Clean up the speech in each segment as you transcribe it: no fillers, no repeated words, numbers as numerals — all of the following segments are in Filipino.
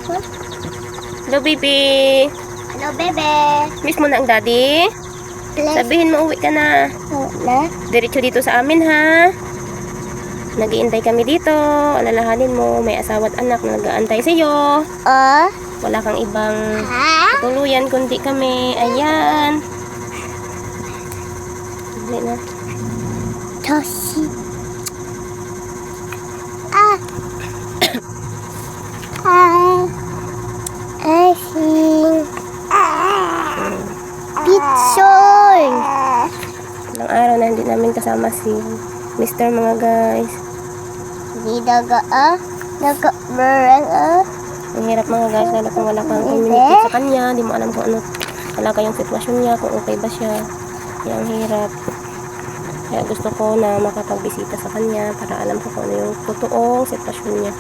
Hello, baby. Hello, bebe. Miss mo na ang daddy? Sabihin mo, uwi ka na. Na? Diretso dito sa amin, ha? Nag-iintay kami dito. Alalahanin mo, may asawa at anak na nag-aantay sa'yo. Oh. Wala kang ibang Ha? tuluyan kundi kami. Ayan. Hindi na. Toshi. Ah. I see. Picture. Ilang araw na hindi namin kasama si Mr. mga guys. Di daga daga beres Ang hirap mga guys, lalo kung wala kang communicate sa kanya. Di mo alam kung ano talaga yung sitwasyon niya, kung okay ba siya. Kaya ang hirap. Kaya gusto ko na makapagbisita sa kanya para alam ko kung ano yung totoong sitwasyon niya.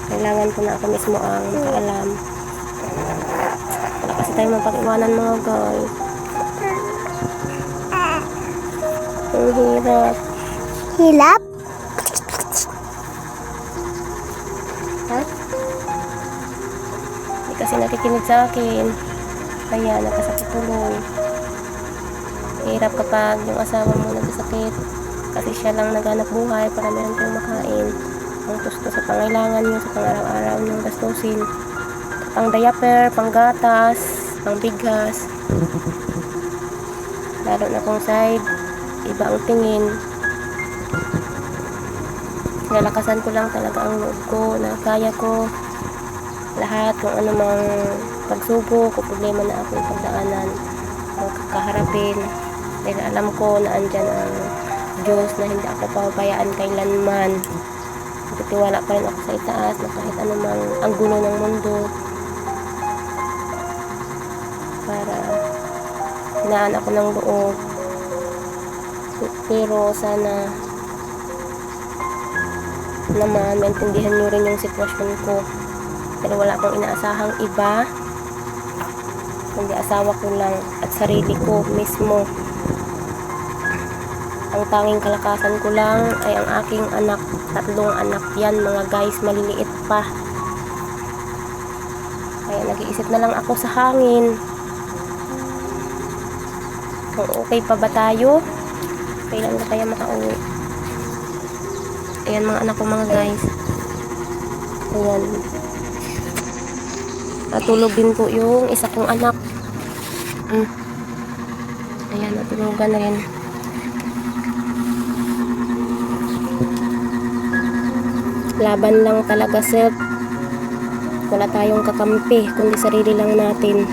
Kailangan ko na ako mismo ang makaalam. Wala kasi tayo mapag-iwanan mga guys. Ang hirap. Hilap? Hindi kasi nakikinig sa akin. Kaya nagkasakit tuloy. Hirap kapag yung asawa mo nagkasakit. Kasi siya lang naghanap buhay para meron kayong makain. Ang gusto sa pangailangan nyo, sa pang-araw-araw nyo gastusin. Pang diaper, pang gatas, pang bigas. Lalo na kung side, iba ang tingin. Nalakasan ko lang talaga ang loob ko na kaya ko lahat kung ano mang pagsubok o problema na akong pagdaanan o kakaharapin. Dahil alam ko na andyan ang Diyos na hindi ako pabayaan kailanman. Nagtitiwala pa rin ako sa itaas na kahit anumang ang gulo ng mundo para hinaan ako ng loob. Pero sana naman maintindihan nyo rin yung sitwasyon ko. Pero wala akong inaasahang iba kundi asawa ko lang at sarili ko mismo. Ang tanging kalakasan ko lang ay ang aking anak. 3 anak yan mga guys, maliliit pa. Kaya nag-iisip na lang ako sa hangin kung okay pa ba tayo, kailan ba tayo makauwi. Ayan mga anak ko mga guys. Ayan. Natulog din po yung isa kong anak. Ayan, natulugan na rin. Laban lang talaga self. Wala tayong kakampi kundi sarili lang natin.